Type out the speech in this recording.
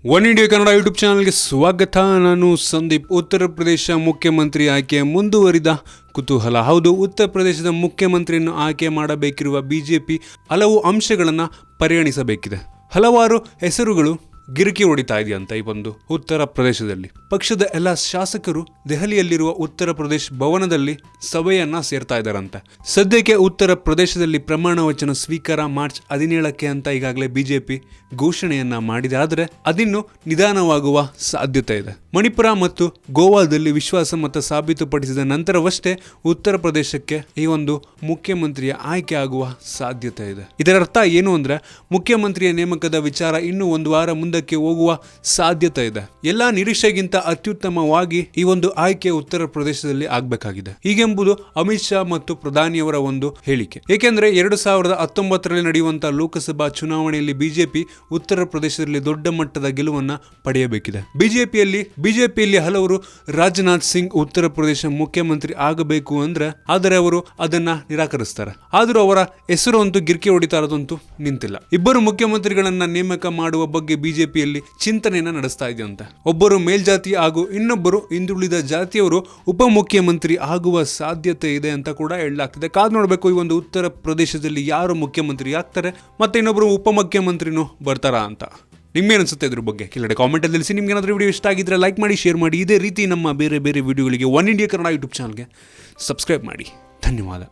One India Kannada YouTube ಚಾನಲ್ಗೆ ಸ್ವಾಗತ. ನಾನು ಸಂದೀಪ್. ಉತ್ತರ ಪ್ರದೇಶ ಮುಖ್ಯಮಂತ್ರಿ ಆಯ್ಕೆ ಮುಂದುವರಿದ ಕುತೂಹಲ. ಹೌದು, ಉತ್ತರ ಪ್ರದೇಶದ ಮುಖ್ಯಮಂತ್ರಿಯನ್ನು ಆಯ್ಕೆ ಮಾಡಬೇಕಿರುವ ಬಿಜೆಪಿ ಹಲವು ಅಂಶಗಳನ್ನು ಪರಿಗಣಿಸಬೇಕಿದೆ. ಹಲವಾರು ಹೆಸರುಗಳು ಗಿರಿಕಿ ಹೊಡಿತಾ ಇದೆಯಂತ ಈ ಒಂದು ಉತ್ತರ ಪ್ರದೇಶದಲ್ಲಿ. ಪಕ್ಷದ ಎಲ್ಲ ಶಾಸಕರು ದೆಹಲಿಯಲ್ಲಿರುವ ಉತ್ತರ ಪ್ರದೇಶ್ ಭವನದಲ್ಲಿ ಸಭೆಯನ್ನ ಸೇರ್ತಾ ಇದ್ದಾರಂತೆ. ಸದ್ಯಕ್ಕೆ ಉತ್ತರ ಪ್ರದೇಶದಲ್ಲಿ ಪ್ರಮಾಣ ವಚನ ಸ್ವೀಕಾರ ಮಾರ್ಚ್ 17ಕ್ಕೆ ಅಂತ ಈಗಾಗಲೇ ಬಿಜೆಪಿ ಘೋಷಣೆಯನ್ನ ಮಾಡಿದೆ. ಆದರೆ ಅದಿನ್ನು ನಿಧಾನವಾಗುವ ಸಾಧ್ಯತೆ ಇದೆ. ಮಣಿಪುರ ಮತ್ತು ಗೋವಾದಲ್ಲಿ ವಿಶ್ವಾಸಮತ ಸಾಬೀತುಪಡಿಸಿದ ನಂತರವಷ್ಟೇ ಉತ್ತರ ಪ್ರದೇಶಕ್ಕೆ ಈ ಒಂದು ಮುಖ್ಯಮಂತ್ರಿಯ ಆಯ್ಕೆ ಆಗುವ ಸಾಧ್ಯತೆ ಇದೆ. ಇದರರ್ಥ ಏನು ಅಂದ್ರೆ, ಮುಖ್ಯಮಂತ್ರಿಯ ನೇಮಕದ ವಿಚಾರ ಇನ್ನು ಒಂದು ವಾರ ಮುಂದಕ್ಕೆ ಹೋಗುವ ಸಾಧ್ಯತೆ ಇದೆ. ಎಲ್ಲಾ ನಿರೀಕ್ಷೆಗಿಂತ ಅತ್ಯುತ್ತಮವಾಗಿ ಈ ಒಂದು ಆಯ್ಕೆ ಉತ್ತರ ಪ್ರದೇಶದಲ್ಲಿ ಆಗಬೇಕಾಗಿದೆ. ಹೀಗೆಂಬುದು ಅಮಿತ್ ಶಾ ಮತ್ತು ಪ್ರಧಾನಿಯವರ ಒಂದು ಹೇಳಿಕೆ. ಏಕೆಂದ್ರೆ 2019ರಲ್ಲಿ ನಡೆಯುವಂತಹ ಲೋಕಸಭಾ ಚುನಾವಣೆಯಲ್ಲಿ ಉತ್ತರ ಪ್ರದೇಶದಲ್ಲಿ ದೊಡ್ಡ ಮಟ್ಟದ ಗೆಲುವನ್ನ ಪಡೆಯಬೇಕಿದೆ. ಬಿಜೆಪಿಯಲ್ಲಿ ಹಲವರು ರಾಜನಾಥ್ ಸಿಂಗ್ ಉತ್ತರ ಪ್ರದೇಶ ಮುಖ್ಯಮಂತ್ರಿ ಆಗಬೇಕು ಆದರೆ ಅವರು ಅದನ್ನ ನಿರಾಕರಿಸ್ತಾರೆ. ಆದರೂ ಅವರ ಹೆಸರು ಅಂತೂ ಗಿರ್ಕಿ ಹೊಡಿತಾ ಇರೋದಂತೂ ನಿಂತಿಲ್ಲ. ಇಬ್ಬರು ಮುಖ್ಯಮಂತ್ರಿಗಳನ್ನ ನೇಮಕ ಮಾಡುವ ಬಗ್ಗೆ ಬಿಜೆಪಿಯಲ್ಲಿ ಚಿಂತನೆಯನ್ನ ನಡೆಸ್ತಾ ಇದೆಯಂತೆ. ಒಬ್ಬರು ಮೇಲ್ಜಾತಿ ಹಾಗೂ ಇನ್ನೊಬ್ಬರು ಹಿಂದುಳಿದ ಜಾತಿಯವರು ಉಪಮುಖ್ಯಮಂತ್ರಿ ಆಗುವ ಸಾಧ್ಯತೆ ಇದೆ ಅಂತ ಕೂಡ ಹೇಳಲಾಗ್ತಿದೆ. ಕಾದು ನೋಡಬೇಕು ಈ ಒಂದು ಉತ್ತರ ಪ್ರದೇಶದಲ್ಲಿ ಯಾರು ಮುಖ್ಯಮಂತ್ರಿ ಆಗ್ತಾರೆ ಮತ್ತೆ ಇನ್ನೊಬ್ಬರು ಉಪಮುಖ್ಯಮಂತ್ರಿನೂ ಬರ್ತಾರಾ ಅಂತ. ನಿಮ್ಗೇನಿಸುತ್ತೆ ಇದ್ರ ಬಗ್ಗೆ ಕೆಳಗಡೆ ಕಾಮೆಂಟ್ ಅಲ್ಲಿ ತಿಳಿಸಿ. ನಿಮ್ಗೆ ಏನಾದರೂ ವಿಡಿಯೋ ಇಷ್ಟ ಆಗಿದ್ರೆ ಲೈಕ್ ಮಾಡಿ, ಶೇರ್ ಮಾಡಿ. ಇದೇ ರೀತಿ ನಮ್ಮ ಬೇರೆ ಬೇರೆ ವಿಡಿಯೋಗಳಿಗೆ ಒನ್ ಇಂಡಿಯಾ ಕನ್ನಡ ಯೂಟ್ಯೂಬ್ ಚಾನಲ್ಗೆ ಸಬ್ಸ್ಕ್ರೈಬ್ ಮಾಡಿ. ಧನ್ಯವಾದ.